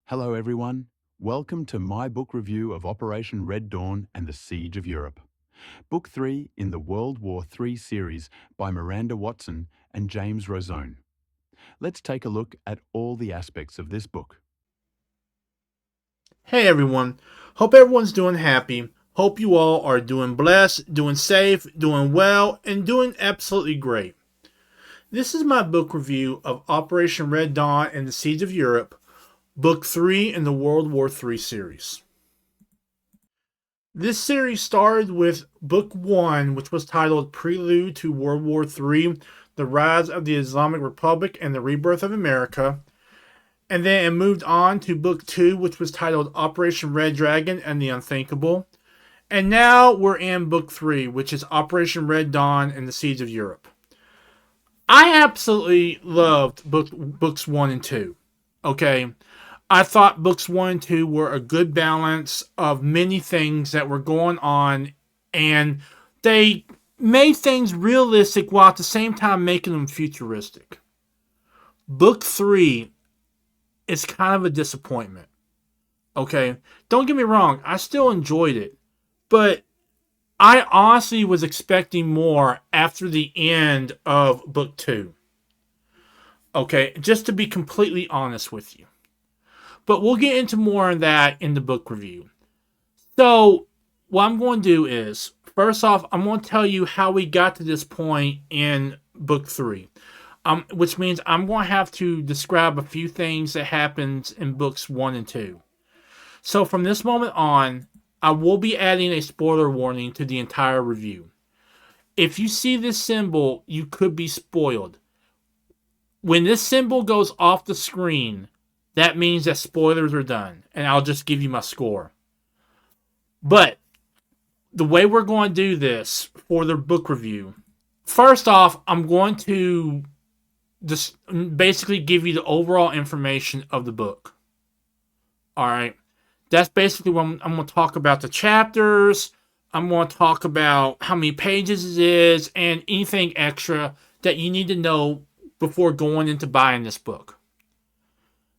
Hello, everyone. Welcome to my book review of Operation Red Dawn and the Siege of Europe. Book 3 in the World War III series by Miranda Watson and James Rosone. Let's take a look at all the aspects of this book. Hey everyone, hope everyone's doing happy. Hope you all are doing blessed, doing safe, doing well, and doing absolutely great. This is my book review of Operation Red Dawn and the Siege of Europe, Book 3 in the World War III series. This series started with Book 1, which was titled Prelude to World War III, The Rise of the Islamic Republic and the Rebirth of America. And then it moved on to Book 2, which was titled Operation Red Dragon and the Unthinkable. And now we're in Book 3, which is Operation Red Dawn and the Siege of Europe. I absolutely loved books 1 and 2. Okay? I thought books 1 and 2 were a good balance of many things that were going on, and they made things realistic while at the same time making them futuristic. Book 3 is kind of a disappointment. Okay? Don't get me wrong, I still enjoyed it. But I honestly was expecting more after the end of book 2. Okay, just to be completely honest with you. But we'll get into more of that in the book review. So, what I'm going to do is, first off, I'm going to tell you how we got to this point in book 3. Which means I'm going to have to describe a few things that happened in books 1 and 2. So, from this moment on, I will be adding a spoiler warning to the entire review. If you see this symbol, you could be spoiled. When this symbol goes off the screen, that means that spoilers are done, and I'll just give you my score. But the way we're going to do this for the book review, first off, I'm going to just basically give you the overall information of the book. All right. That's basically what I'm going to talk about the chapters. I'm going to talk about how many pages it is and anything extra that you need to know before going into buying this book.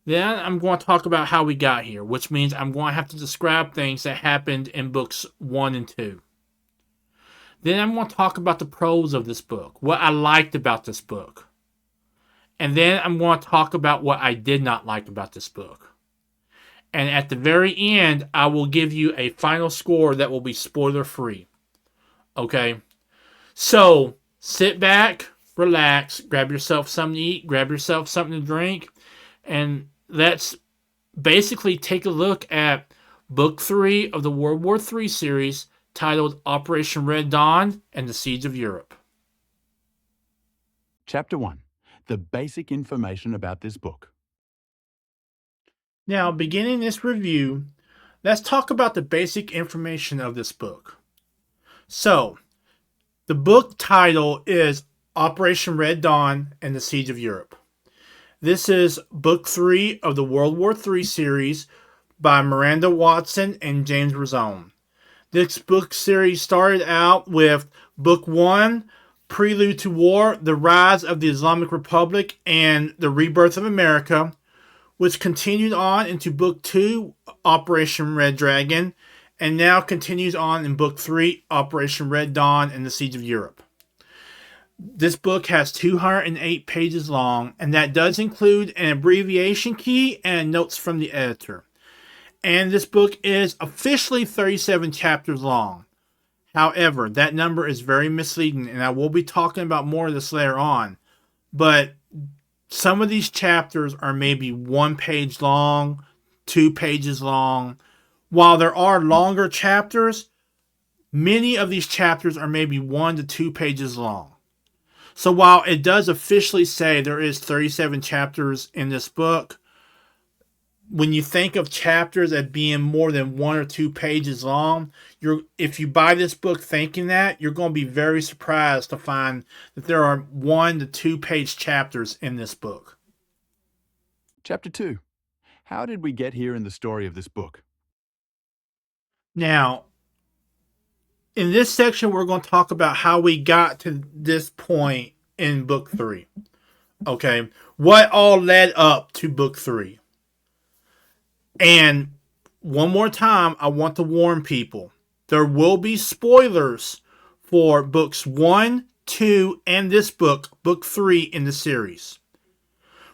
Then I'm going to talk about how we got here, which means I'm going to have to describe things that happened in books 1 and 2. Then I'm going to talk about the pros of this book, what I liked about this book. And then I'm going to talk about what I did not like about this book. And at the very end, I will give you a final score that will be spoiler free. Okay? So, sit back, relax, grab yourself something to eat, grab yourself something to drink, and let's basically take a look at Book 3 of the World War III series titled Operation Red Dawn and the Siege of Europe. Chapter 1. The basic information about this book. Now, beginning this review, let's talk about the basic information of this book. So, the book title is Operation Red Dawn and the Siege of Europe. This is Book 3 of the World War III series by Miranda Watson and James Rosone. This book series started out with Book 1, Prelude to War, The Rise of the Islamic Republic and the Rebirth of America, which continued on into Book 2, Operation Red Dragon, and now continues on in Book 3, Operation Red Dawn and the Siege of Europe. This book has 208 pages long, and that does include an abbreviation key and notes from the editor. And this book is officially 37 chapters long. However, that number is very misleading, and I will be talking about more of this later on. But some of these chapters are maybe 1 page long, 2 pages long. While there are longer chapters, many of these chapters are maybe 1 to 2 pages long. So while it does officially say there is 37 chapters in this book, when you think of chapters as being more than 1 or 2 pages long, if you buy this book thinking that, you're going to be very surprised to find that there are 1 to 2 page chapters in this book. Chapter 2. How did we get here in the story of this book? Now, in this section, we're going to talk about how we got to this point in Book 3. Okay? What all led up to Book 3. And one more time, I want to warn people. There will be spoilers for books 1, 2, and this book, book 3 in the series.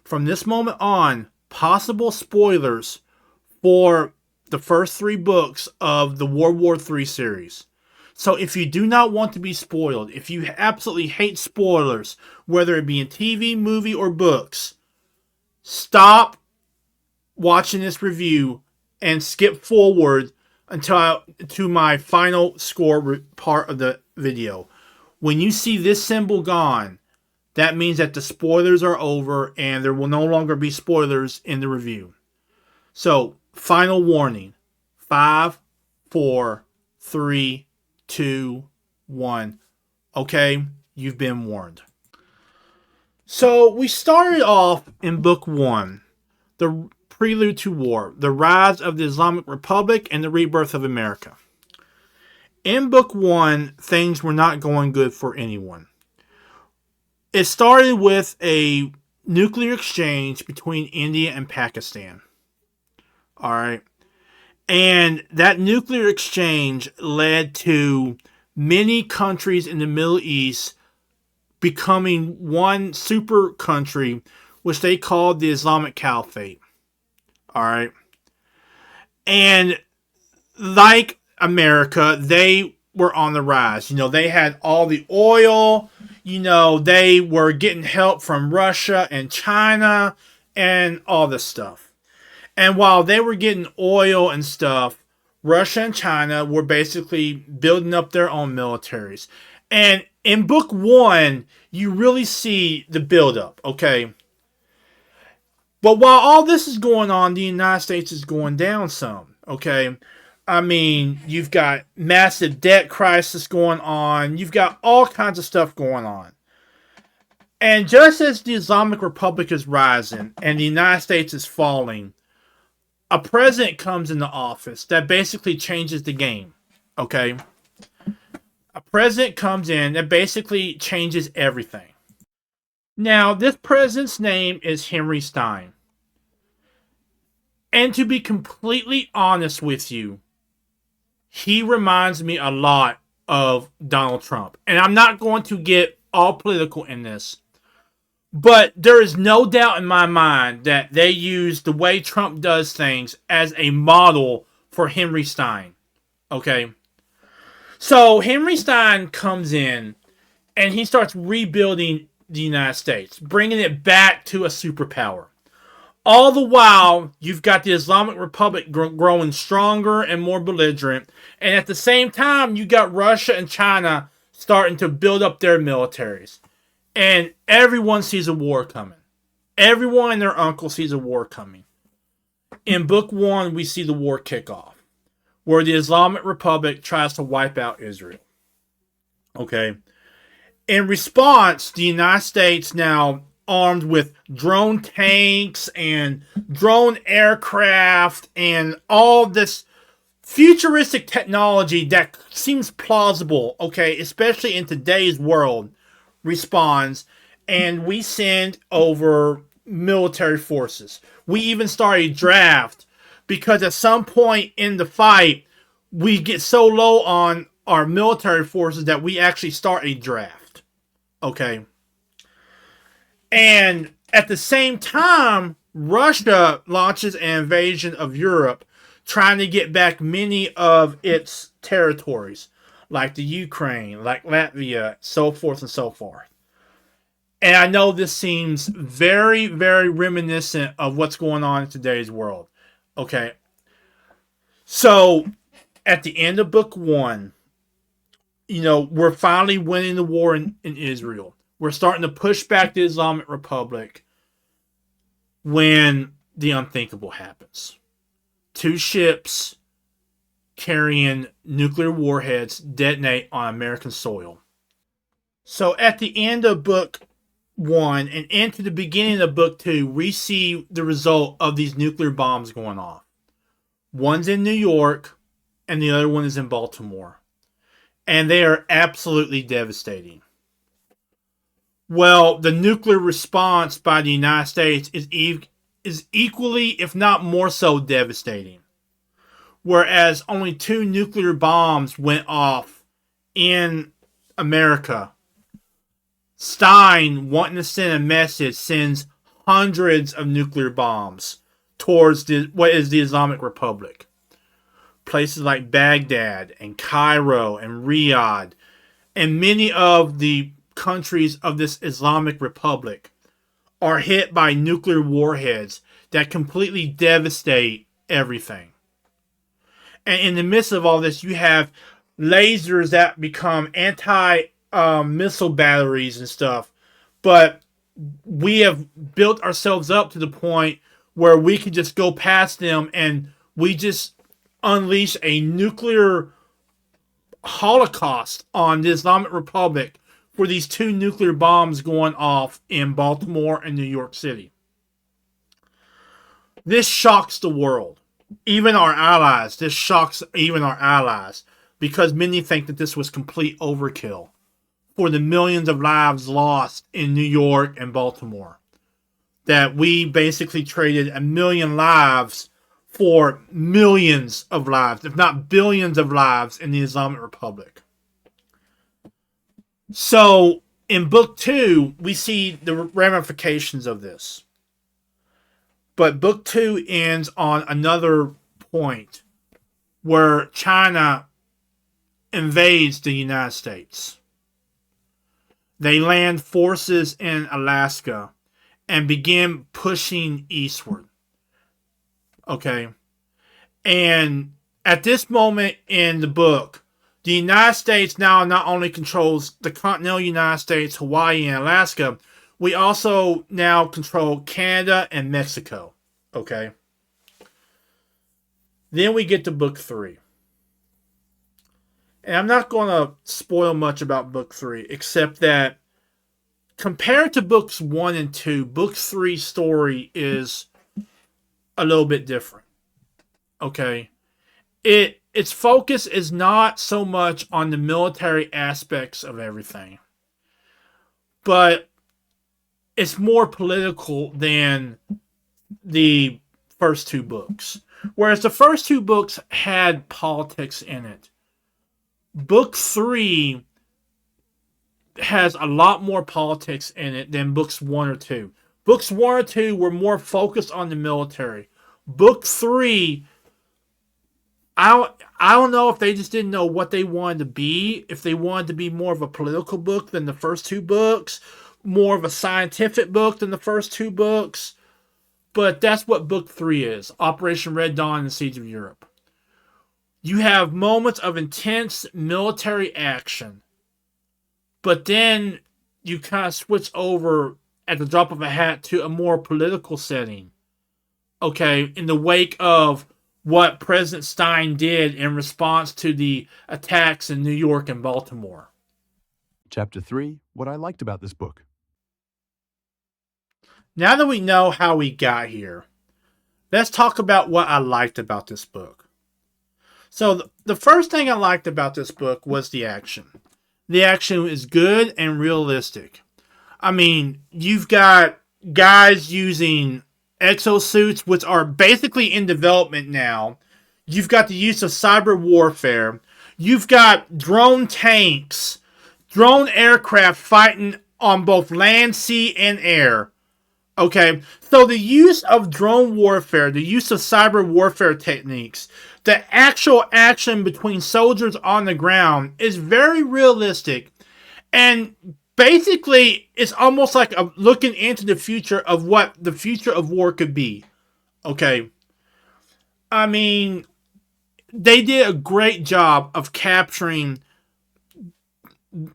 From this moment on, possible spoilers for the first 3 books of the World War III series. So if you do not want to be spoiled, if you absolutely hate spoilers, whether it be in TV, movie, or books, stop watching this review and skip forward until to my final score part of the video. When you see this symbol gone, that means that the spoilers are over and there will no longer be spoilers in the review. So, final warning. 5, 4, 3, 2, 1. Okay, you've been warned. So, we started off in book 1, the Prelude to War, the rise of the Islamic Republic and the rebirth of America. In book 1, things were not going good for anyone. It started with a nuclear exchange between India and Pakistan. All right. And that nuclear exchange led to many countries in the Middle East becoming one super country, which they called the Islamic Caliphate. All right. And like America, they were on the rise. You know, they had all the oil. You know, they were getting help from Russia and China and all this stuff. And while they were getting oil and stuff, Russia and China were basically building up their own militaries. And in book 1, you really see the buildup, okay? But while all this is going on, the United States is going down some, okay? I mean, you've got massive debt crisis going on. You've got all kinds of stuff going on. And just as the Islamic Republic is rising and the United States is falling, a president comes into office that basically changes the game, okay? A president comes in that basically changes everything. Now, this president's name is Henry Stein. And to be completely honest with you, he reminds me a lot of Donald Trump. And I'm not going to get all political in this. But there is no doubt in my mind that they use the way Trump does things as a model for Henry Stein. Okay? So Henry Stein comes in and he starts rebuilding the United States, bringing it back to a superpower. All the while, you've got the Islamic Republic growing stronger and more belligerent. And at the same time, you got Russia and China starting to build up their militaries. And everyone sees a war coming. Everyone and their uncle sees a war coming. In book 1, we see the war kick off, where the Islamic Republic tries to wipe out Israel. Okay. In response, the United States, now armed with drone tanks and drone aircraft and all this futuristic technology that seems plausible, okay, especially in today's world, responds, and we send over military forces. We even start a draft because at some point in the fight, we get so low on our military forces that we actually start a draft. Okay. And at the same time, Russia launches an invasion of Europe, trying to get back many of its territories, like the Ukraine, like Latvia, so forth and so forth. And I know this seems very, very reminiscent of what's going on in today's world. Okay. So, at the end of book 1, you know, we're finally winning the war in Israel. We're starting to push back the Islamic Republic when the unthinkable happens. 2 ships carrying nuclear warheads detonate on American soil. So at the end of book 1 and into the beginning of book 2, we see the result of these nuclear bombs going off. One's in New York and the other one is in Baltimore. And they are absolutely devastating. Well, the nuclear response by the United States is is equally, if not more so, devastating. Whereas only 2 nuclear bombs went off in America, Stein, wanting to send a message, sends hundreds of nuclear bombs towards what is the Islamic Republic. Places like Baghdad and Cairo and Riyadh and many of the countries of this Islamic Republic are hit by nuclear warheads that completely devastate everything. And in the midst of all this, you have lasers that become anti-missile batteries and stuff. But we have built ourselves up to the point where we can just go past them and we just unleash a nuclear holocaust on the Islamic Republic for these 2 nuclear bombs going off in Baltimore and New York City. This shocks the world. Even our allies. This shocks even our allies. Because many think that this was complete overkill for the millions of lives lost in New York and Baltimore. That we basically traded 1 million lives for millions of lives, if not billions of lives in the Islamic Republic. So, in Book 2, we see the ramifications of this. But Book 2 ends on another point where China invades the United States. They land forces in Alaska and begin pushing eastward. Okay? And at this moment in the book, the United States now not only controls the continental United States, Hawaii, and Alaska, we also now control Canada and Mexico. Okay? Then we get to Book 3. And I'm not going to spoil much about Book 3, except that compared to Books 1 and 2, Book 3's story is a little bit different. Okay? Its focus is not so much on the military aspects of everything, but it's more political than the first 2 books. Whereas the first 2 books had politics in it, Book 3 has a lot more politics in it than Books 1 or 2. Books 1 or 2 were more focused on the military. Book 3, I don't know if they just didn't know what they wanted to be, if they wanted to be more of a political book than the first 2 books, more of a scientific book than the first 2 books. But that's what Book 3 is, Operation Red Dawn and the Siege of Europe. You have moments of intense military action, but then you kind of switch over at the drop of a hat to a more political setting. Okay, in the wake of what President Stein did in response to the attacks in New York and Baltimore. Chapter 3, what I liked about this book. Now that we know how we got here, let's talk about what I liked about this book. So the first thing I liked about this book was the action. The action is good and realistic. I mean, you've got guys using exosuits, which are basically in development now. You've got the use of cyber warfare. You've got drone tanks, drone aircraft fighting on both land, sea, and air. Okay, so the use of drone warfare, the use of cyber warfare techniques, the actual action between soldiers on the ground is very realistic. And basically, it's almost like looking into the future of what the future of war could be. Okay. I mean, they did a great job of capturing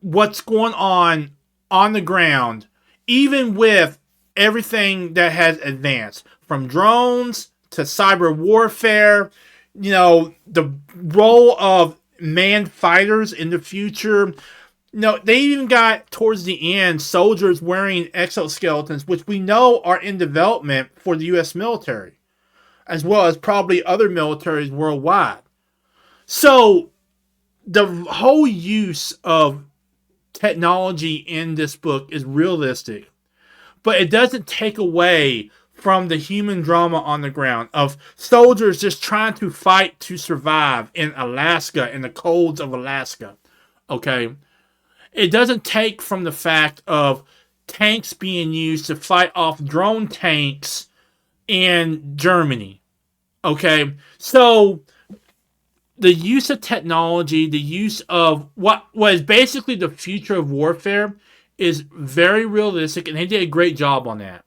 what's going on the ground, even with everything that has advanced, from drones to cyber warfare, you know, the role of manned fighters in the future. No, they even got, towards the end, soldiers wearing exoskeletons, which we know are in development for the U.S. military, as well as probably other militaries worldwide. So, the whole use of technology in this book is realistic, but it doesn't take away from the human drama on the ground of soldiers just trying to fight to survive in Alaska, in the colds of Alaska. Okay? It doesn't take from the fact of tanks being used to fight off drone tanks in Germany. Okay? So the use of technology, the use of what was basically the future of warfare is very realistic, and they did a great job on that.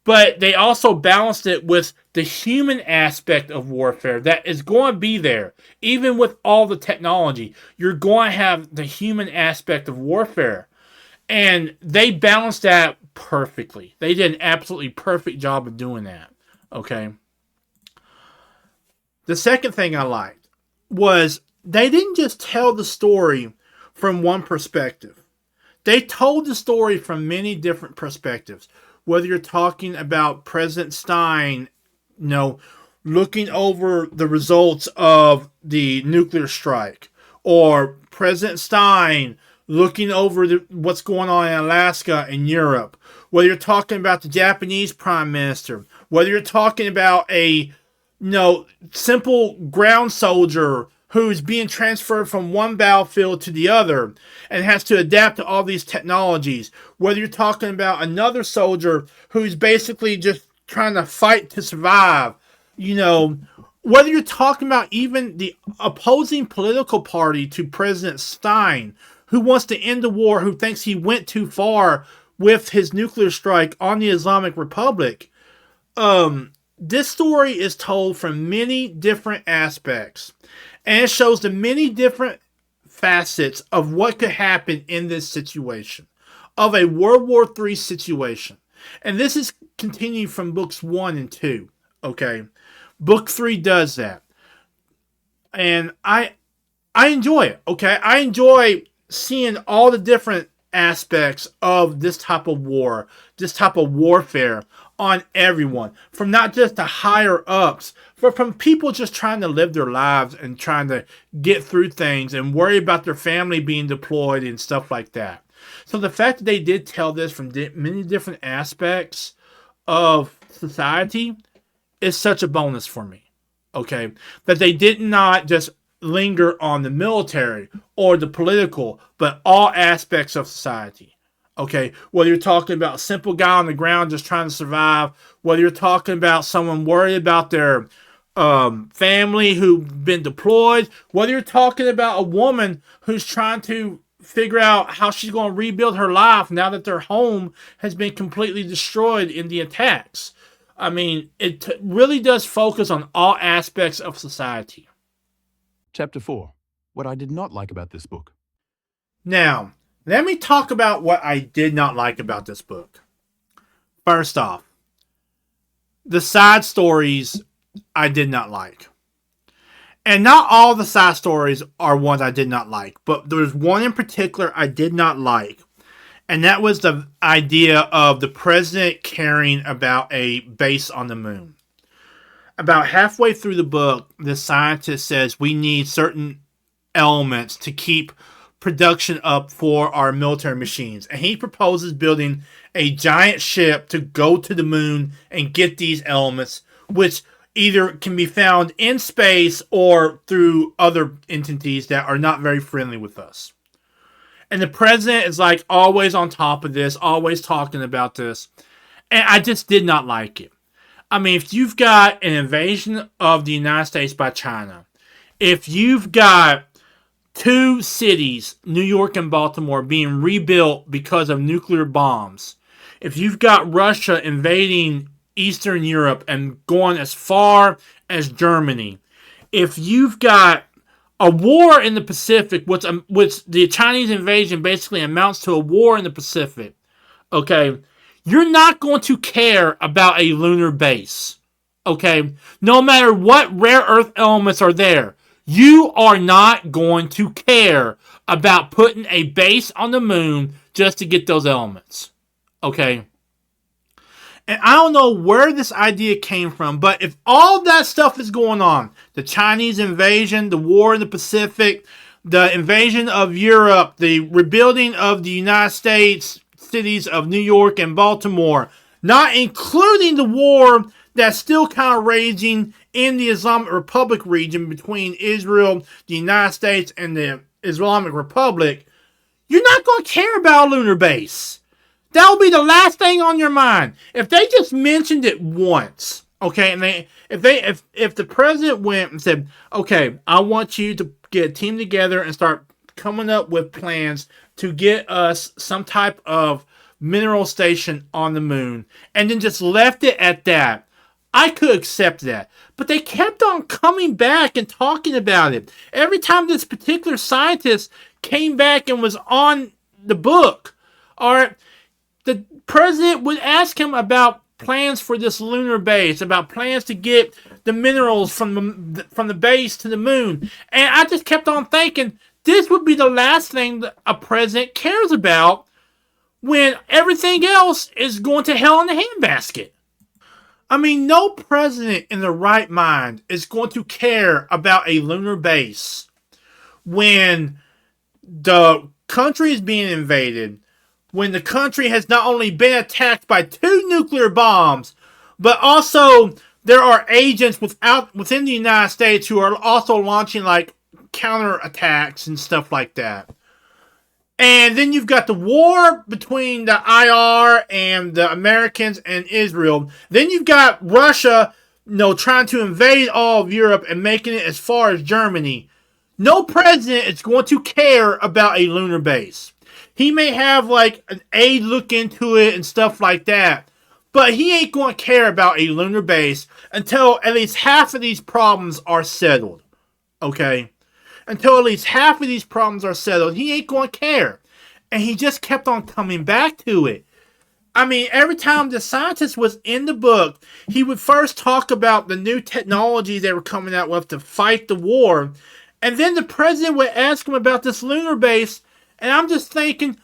But they also balanced it with the human aspect of warfare that is going to be there. Even with all the technology, you're going to have the human aspect of warfare. And they balanced that perfectly. They did an absolutely perfect job of doing that. Okay? The second thing I liked was they didn't just tell the story from one perspective. They told the story from many different perspectives. Whether you're talking about President Stein, looking over the results of the nuclear strike, or President Stein looking over what's going on in Alaska and Europe, whether you're talking about the Japanese Prime Minister, whether you're talking about a simple ground soldier who's being transferred from one battlefield to the other and has to adapt to all these technologies, whether you're talking about another soldier who's basically just trying to fight to survive, whether you're talking about even the opposing political party to President Stein, who wants to end the war, who thinks he went too far with his nuclear strike on the Islamic Republic. This story is told from many different aspects, and it shows the many different facets of what could happen in this situation, of a World War III situation. And this is continued from books 1 and 2, okay? Book 3 does that. And I enjoy it, okay? I enjoy seeing all the different aspects of this type of war, this type of warfare on everyone, from not just the higher ups, but from people just trying to live their lives and trying to get through things and worry about their family being deployed and stuff like that. So the fact that they did tell this from many different aspects of society is such a bonus for me. Okay, that they did not just linger on the military or the political, but all aspects of society. Okay, whether you're talking about a simple guy on the ground just trying to survive, whether you're talking about someone worried about their family who've been deployed, whether you're talking about a woman who's trying to figure out how she's going to rebuild her life now that their home has been completely destroyed in the attacks. I mean, it really does focus on all aspects of society. Chapter 4. What I did not like about this book. Now, let me talk about what I did not like about this book. First off, the side stories I did not like. And not all the side stories are ones I did not like, but there's one in particular I did not like. And that was the idea of the president caring about a base on the moon. About halfway through the book, the scientist says we need certain elements to keep production up for our military machines. And he proposes building a giant ship to go to the moon and get these elements, which either can be found in space or through other entities that are not very friendly with us. And the president is like always on top of this, always talking about this. And I just did not like it. I mean, if you've got an invasion of the United States by China, if you've got two cities, New York and Baltimore, being rebuilt because of nuclear bombs, if you've got Russia invading Eastern Europe and going as far as Germany, if you've got a war in the Pacific, which the Chinese invasion basically amounts to a war in the Pacific, okay, you're not going to care about a lunar base, okay? No matter what rare earth elements are there, you are not going to care about putting a base on the moon just to get those elements, okay? And I don't know where this idea came from, but if all that stuff is going on, the Chinese invasion, the war in the Pacific, the invasion of Europe, the rebuilding of the United States cities of New York and Baltimore, not including the war that's still kind of raging in the Islamic Republic region between Israel, the United States, and the Islamic Republic, you're not going to care about a lunar base. That'll be the last thing on your mind. If they just mentioned it once, okay, and if the president went and said, okay, I want you to get a team together and start coming up with plans to get us some type of mineral station on the moon, and then just left it at that, I could accept that. But they kept on coming back and talking about it. Every time this particular scientist came back and was on the book, or the president would ask him about plans for this lunar base, about plans to get the minerals from the base to the moon. And I just kept on thinking, this would be the last thing that a president cares about when everything else is going to hell in a handbasket. I mean, no president in their right mind is going to care about a lunar base when the country is being invaded, when the country has not only been attacked by 2 nuclear bombs, but also there are agents within the United States who are also launching like counterattacks and stuff like that. And then you've got the war between the IR and the Americans and Israel. Then you've got Russia, trying to invade all of Europe and making it as far as Germany. No president is going to care about a lunar base. He may have like an aide look into it and stuff like that, but he ain't going to care about a lunar base until at least half of these problems are settled. Okay? Until at least half of these problems are settled, he ain't going to care. And he just kept on coming back to it. I mean, every time the scientist was in the book, he would first talk about the new technology they were coming out with to fight the war. And then the president would ask him about this lunar base. And I'm just thinking,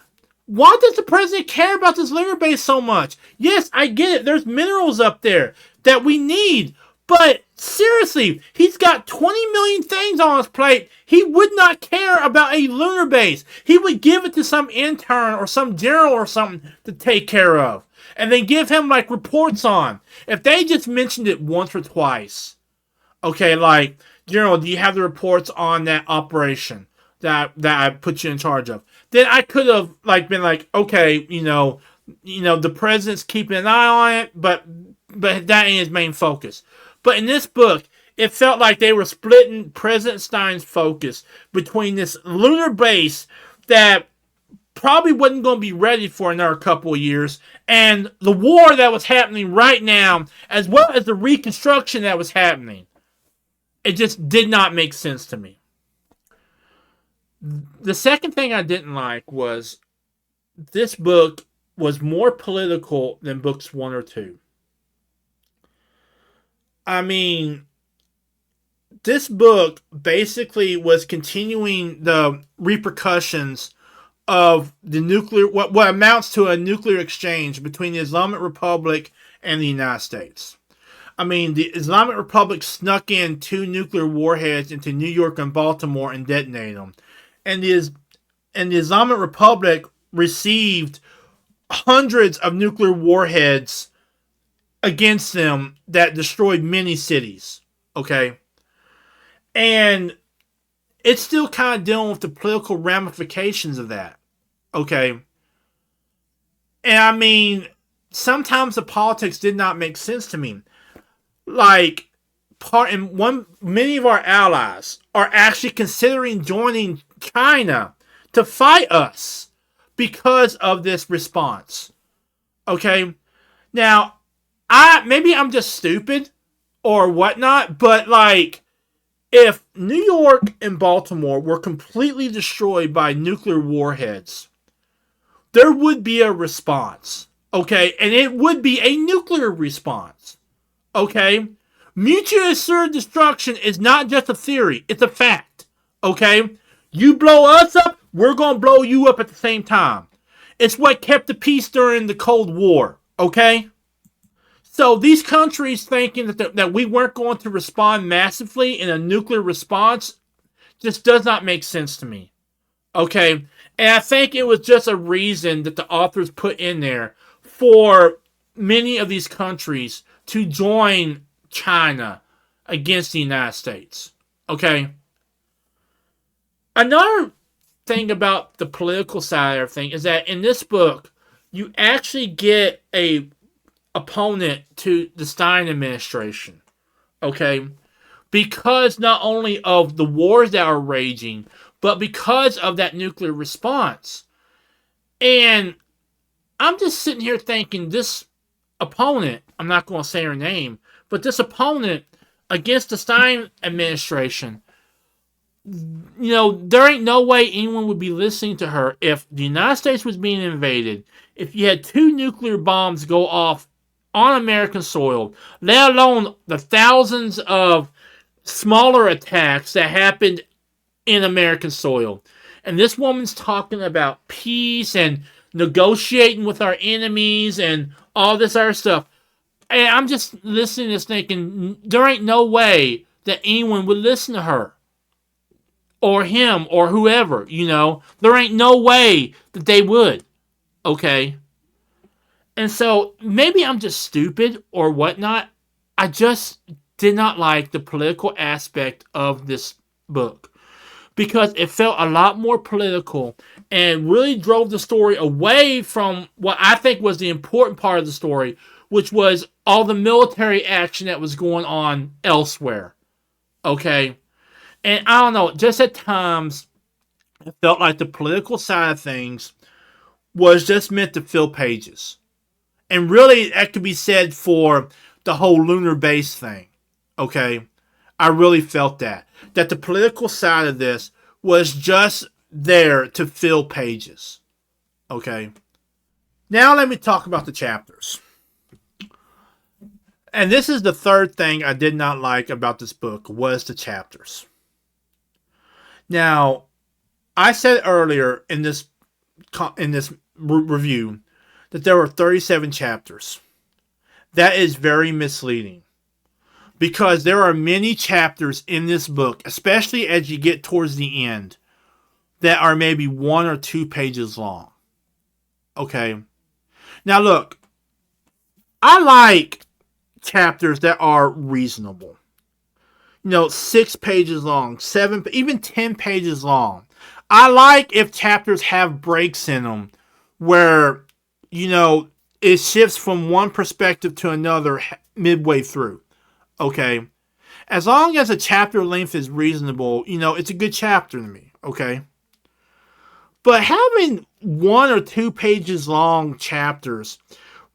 why does the president care about this lunar base so much? Yes, I get it. There's minerals up there that we need. But seriously, he's got 20 million things on his plate. He would not care about a lunar base. He would give it to some intern or some general or something to take care of. And then give him like reports on. If they just mentioned it once or twice. Okay, like, General, do you have the reports on that operation that I put you in charge of? Then I could have like been like, okay, the president's keeping an eye on it, but that ain't his main focus. But in this book, it felt like they were splitting President Stein's focus between this lunar base that probably wasn't going to be ready for another couple of years, and the war that was happening right now, as well as the reconstruction that was happening. It just did not make sense to me. The second thing I didn't like was this book was more political than books 1 or 2. I mean, this book basically was continuing the repercussions of the nuclear, what amounts to a nuclear exchange between the Islamic Republic and the United States. I mean, the Islamic Republic snuck in 2 nuclear warheads into New York and Baltimore and detonated them. And the Islamic Republic received hundreds of nuclear warheads against them that destroyed many cities. Okay? And it's still kind of dealing with the political ramifications of that. Okay? And I mean, sometimes the politics did not make sense to me. Like, many of our allies are actually considering joining China to fight us because of this response. Okay? Now, maybe I'm just stupid or whatnot, but like, if New York and Baltimore were completely destroyed by nuclear warheads, there would be a response. Okay? And it would be a nuclear response. Okay? Mutually assured destruction is not just a theory, it's a fact. Okay? You blow us up, we're going to blow you up at the same time. It's what kept the peace during the Cold War. Okay? So these countries thinking that we weren't going to respond massively in a nuclear response just does not make sense to me. Okay? And I think it was just a reason that the authors put in there for many of these countries to join China against the United States. Okay? Another thing about the political side of everything is that in this book, you actually get a opponent to the Stein administration. Okay? Because not only of the wars that are raging, but because of that nuclear response. And I'm just sitting here thinking this opponent, I'm not going to say her name, but this opponent against the Stein administration, there ain't no way anyone would be listening to her if the United States was being invaded, if you had 2 nuclear bombs go off on American soil, let alone the thousands of smaller attacks that happened in American soil. And this woman's talking about peace and negotiating with our enemies and all this other stuff. And I'm just listening to this thinking, there ain't no way that anyone would listen to her. Or him, or whoever, There ain't no way that they would. Okay? And so, maybe I'm just stupid or whatnot. I just did not like the political aspect of this book. Because it felt a lot more political and really drove the story away from what I think was the important part of the story, which was all the military action that was going on elsewhere. Okay? And I don't know, just at times, it felt like the political side of things was just meant to fill pages. And really, that could be said for the whole lunar base thing. Okay? I really felt that. That the political side of this was just there to fill pages. Okay? Now let me talk about the chapters. And this is the third thing I did not like about this book, was the chapters. Now, I said earlier in this review that there were 37 chapters. That is very misleading. Because there are many chapters in this book, especially as you get towards the end, that are maybe 1 or 2 pages long. Okay? Now look, I like chapters that are reasonable. 6 pages long, 7, even 10 pages long. I like if chapters have breaks in them where, it shifts from one perspective to another midway through. Okay? As long as a chapter length is reasonable, it's a good chapter to me. Okay? But having 1 or 2 pages long chapters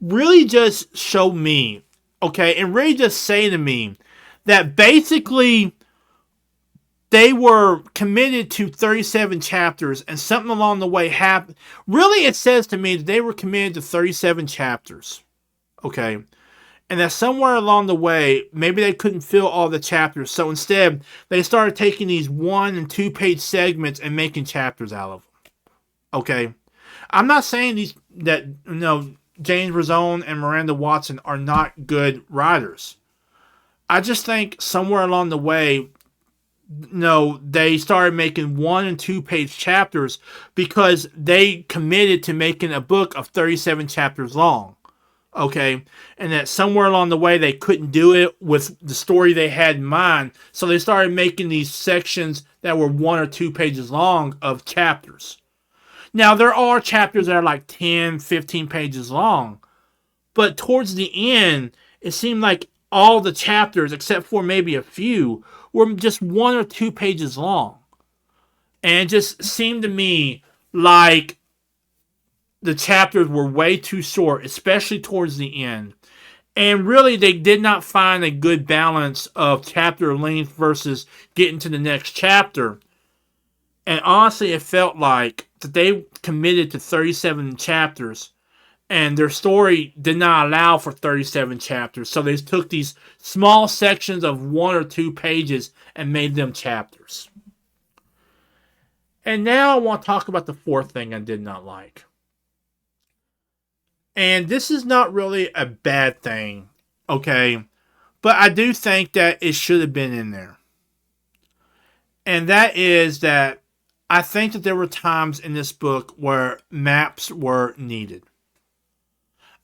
really just show me, okay, and really just say to me that basically they were committed to 37 chapters and something along the way happened. Really, it says to me that they were committed to 37 chapters. Okay? And that somewhere along the way, maybe they couldn't fill all the chapters. So instead, they started taking these 1 and 2 page segments and making chapters out of them. Okay? I'm not saying James Rozone and Miranda Watson are not good writers. I just think somewhere along the way, they started making 1 and 2 page chapters because they committed to making a book of 37 chapters long. Okay? And that somewhere along the way they couldn't do it with the story they had in mind. So they started making these sections that were 1 or 2 pages long of chapters. Now, there are chapters that are like 10, 15 pages long. But towards the end, it seemed like all the chapters, except for maybe a few, were just 1 or 2 pages long. And it just seemed to me like the chapters were way too short, especially towards the end. And really, they did not find a good balance of chapter length versus getting to the next chapter. And honestly, it felt like that they committed to 37 chapters. And their story did not allow for 37 chapters. So they took these small sections of 1 or 2 pages and made them chapters. And now I want to talk about the fourth thing I did not like. And this is not really a bad thing, okay? But I do think that it should have been in there. And that is that I think that there were times in this book where maps were needed.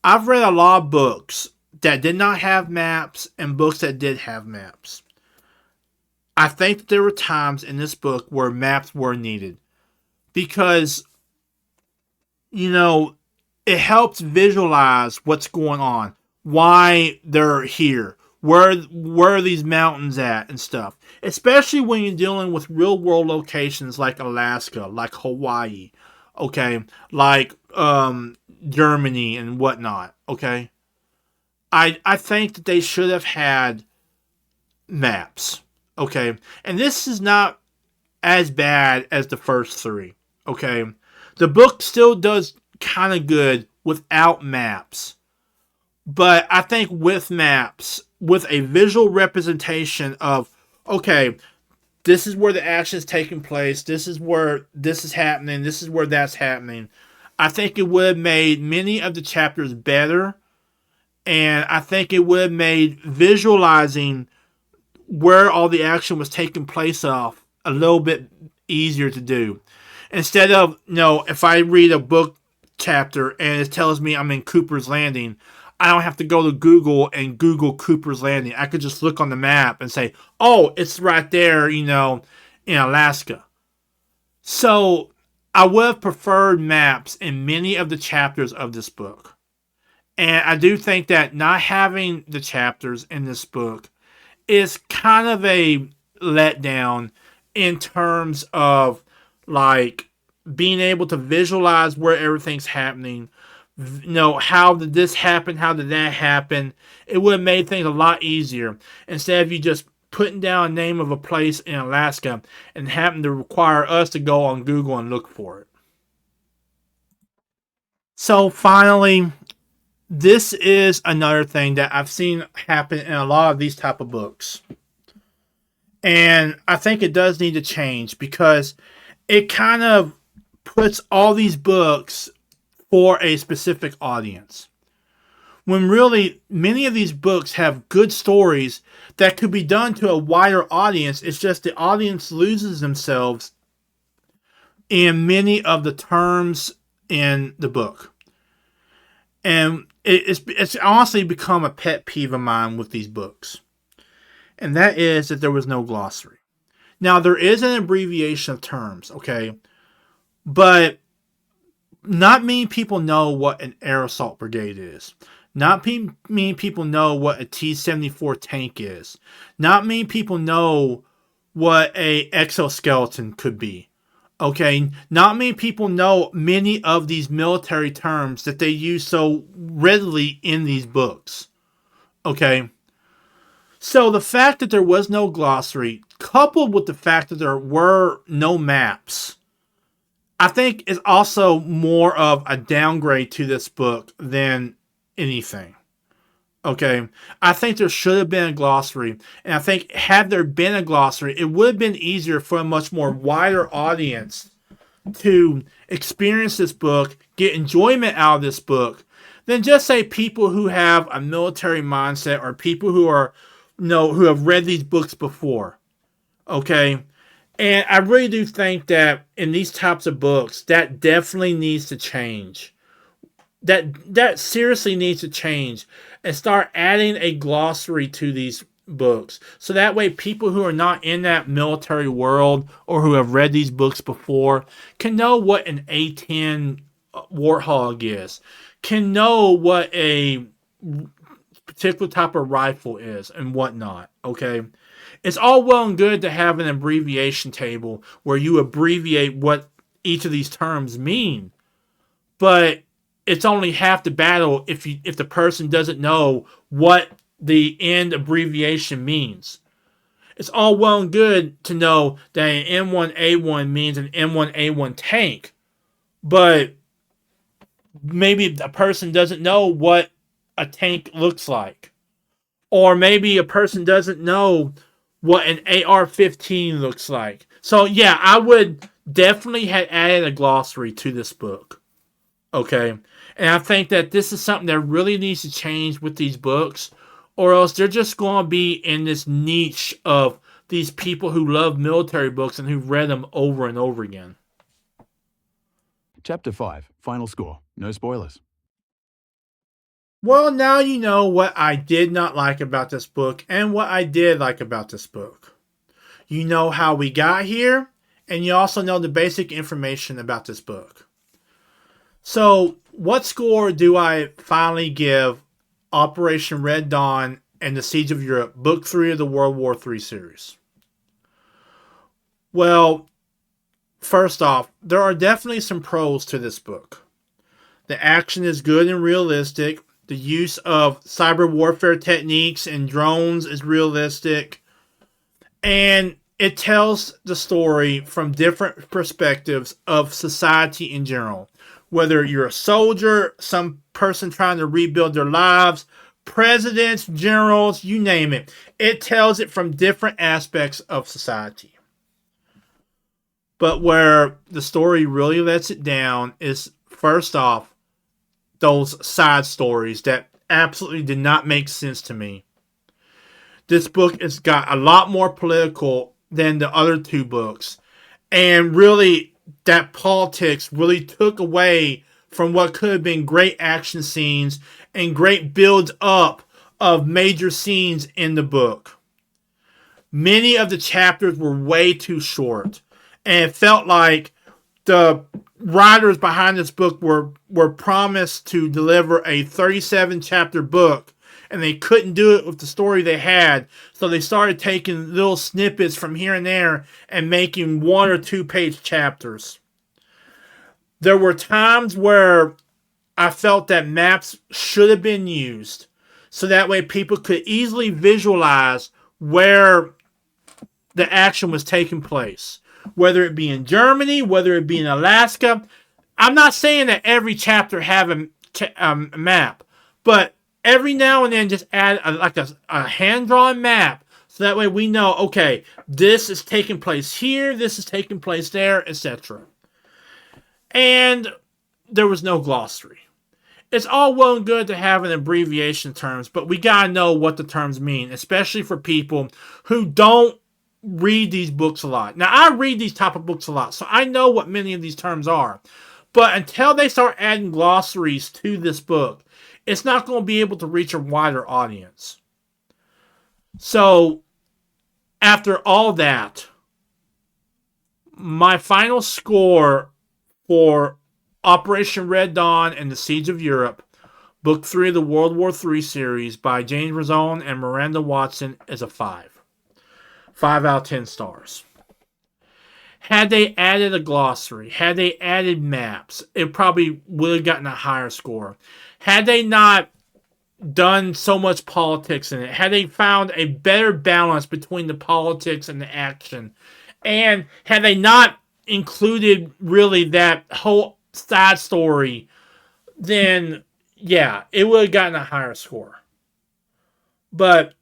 I've read a lot of books that did not have maps and books that did have maps. I think that there were times in this book where maps were needed because, you know, it helps visualize what's going on, why they're here, where are these mountains at and stuff. Especially when you're dealing with real world locations like Alaska, like Hawaii, okay, like Germany and whatnot. Okay, I think that they should have had maps. Okay, and this is not as bad as the first three. Okay, the book still does kind of good without maps. But I think with maps, with a visual representation of, okay, this is where the action is taking place, this is where this is happening, this is where that's happening, I think it would have made many of the chapters better. And I think it would have made visualizing where all the action was taking place off a little bit easier to do. Instead of, if I read a book chapter and it tells me I'm in Cooper's Landing, I don't have to go to Google and Google Cooper's Landing. I could just look on the map and say, oh, it's right there, in Alaska. So I would have preferred maps in many of the chapters of this book. And I do think that not having the chapters in this book is kind of a letdown in terms of like being able to visualize where everything's happening. How did this happen? How did that happen? It would have made things a lot easier instead of you just putting down a name of a place in Alaska and having to require us to go on Google and look for it. So finally, this is another thing that I've seen happen in a lot of these type of books. And I think it does need to change because it kind of puts all these books for a specific audience. When really, many of these books have good stories that could be done to a wider audience. It's just the audience loses themselves in many of the terms in the book. And it's honestly become a pet peeve of mine with these books. And that is that there was no glossary. Now, there is an abbreviation of terms, okay? But not many people know what an air assault brigade is. Not many people know what a T-74 tank is. Not many people know what a exoskeleton could be. Okay, not many people know many of these military terms that they use so readily in these books. Okay, so the fact that there was no glossary, coupled with the fact that there were no maps, I think is also more of a downgrade to this book than anything. Okay, I think there should have been a glossary, and I think had there been a glossary, it would have been easier for a much more wider audience to experience this book, get enjoyment out of this book, than just say people who have a military mindset or people who are, who have read these books before. Okay, and I really do think that in these types of books, that definitely needs to change. That seriously needs to change and start adding a glossary to these books. So that way people who are not in that military world or who have read these books before can know what an A-10 Warthog is, can know what a particular type of rifle is and whatnot, okay? It's all well and good to have an abbreviation table where you abbreviate what each of these terms mean, but it's only half the battle if the person doesn't know what the end abbreviation means. It's all well and good to know that an M1A1 means an M1A1 tank, but maybe a person doesn't know what a tank looks like. Or maybe a person doesn't know what an AR-15 looks like. So yeah, I would definitely have added a glossary to this book. Okay, and I think that this is something that really needs to change with these books, or else they're just going to be in this niche of these people who love military books and who've read them over and over again. Chapter 5, Final Score. No spoilers. Well, now you know what I did not like about this book and what I did like about this book. You know how we got here, and you also know the basic information about this book. So, what score do I finally give Operation Red Dawn and the Siege of Europe, Book 3 of the World War III series? Well, first off, there are definitely some pros to this book. The action is good and realistic. The use of cyber warfare techniques and drones is realistic. And it tells the story from different perspectives of society in general. Whether you're a soldier, some person trying to rebuild their lives, presidents, generals, you name it. It tells it from different aspects of society. But where the story really lets it down is, first off, those side stories that absolutely did not make sense to me. This book has got a lot more political than the other two books. And really, that politics really took away from what could have been great action scenes and great build up of major scenes in the book. Many of the chapters were way too short. And it felt like the writers behind this book were promised to deliver a 37 chapter book, and they couldn't do it with the story they had, so they started taking little snippets from here and there and making 1 or 2 page chapters. There were times where I felt that maps should have been used, so that way people could easily visualize where the action was taking place. Whether it be in Germany, whether it be in Alaska. I'm not saying that every chapter have a map, but every now and then just add a hand-drawn map, so that way we know, okay, this is taking place here, this is taking place there, etc. And there was no glossary. It's all well and good to have an abbreviation terms, but we gotta know what the terms mean, especially for people who don't read these books a lot. Now, I read these type of books a lot, so I know what many of these terms are. But until they start adding glossaries to this book, it's not going to be able to reach a wider audience. So, after all that, my final score for Operation Red Dawn and the Siege of Europe, Book 3 of the World War III series by James Rozone and Miranda Watson, is a 5. 5 out of 10 stars. Had they added a glossary, had they added maps, it probably would have gotten a higher score. Had they not done so much politics in it, had they found a better balance between the politics and the action, and had they not included really that whole side story, then yeah, it would have gotten a higher score. But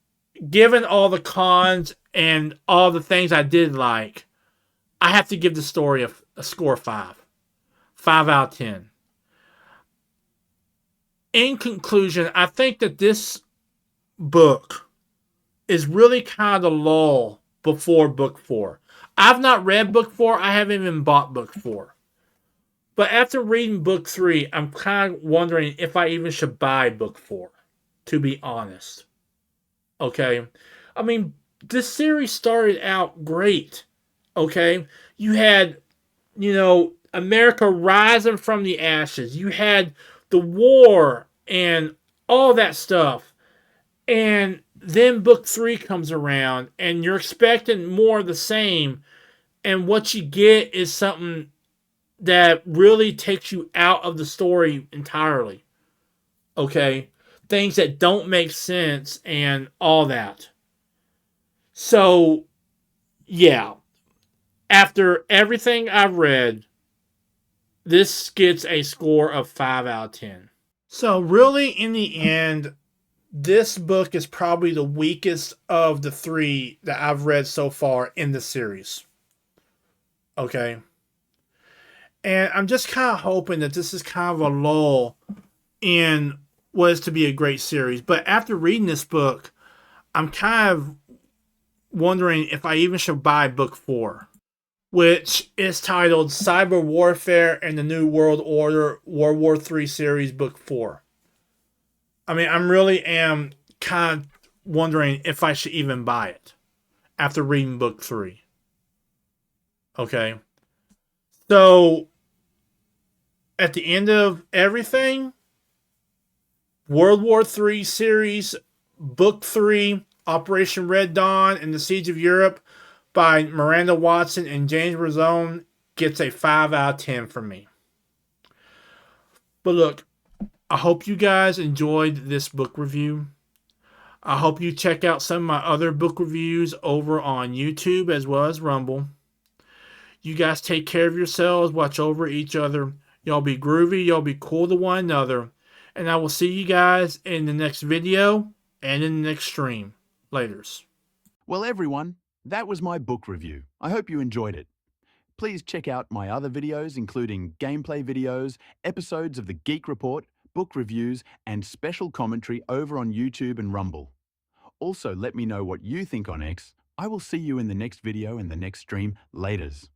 given all the cons and all the things I did like, I have to give the story a score of 5. 5 out of 10. In conclusion, I think that this book is really kind of the lull before Book 4. I've not read Book 4. I haven't even bought Book 4. But after reading Book 3, I'm kind of wondering if I even should buy Book 4, to be honest. Okay? I mean, this series started out great. Okay? You had, America rising from the ashes. You had the war and all that stuff. And then Book 3 comes around and you're expecting more of the same. And what you get is something that really takes you out of the story entirely. Okay? Things that don't make sense and all that. So, yeah. After everything I've read, this gets a score of 5 out of 10. So, really, in the end, this book is probably the weakest of the 3 that I've read so far in the series. Okay? And I'm just kind of hoping that this is kind of a lull in what is to be a great series. But after reading this book, I'm kind of wondering if I even should buy Book 4, which is titled Cyber Warfare and the New World Order World War III Series Book 4. I mean, I'm really am kind of wondering if I should even buy it after reading book 3. Okay. So at the end of everything, World War III series, book 3, Operation Red Dawn and the Siege of Europe by Miranda Watson and James Razone gets a 5 out of 10 from me. But look, I hope you guys enjoyed this book review. I hope you check out some of my other book reviews over on YouTube as well as Rumble. You guys take care of yourselves, watch over each other. Y'all be groovy, y'all be cool to one another. And I will see you guys in the next video and in the next stream. Laters. Well, everyone, that was my book review. I hope you enjoyed it. Please check out my other videos, including gameplay videos, episodes of the Geek Report, book reviews, and special commentary over on YouTube and Rumble. Also, let me know what you think on X. I will see you in the next video and the next stream. Laters.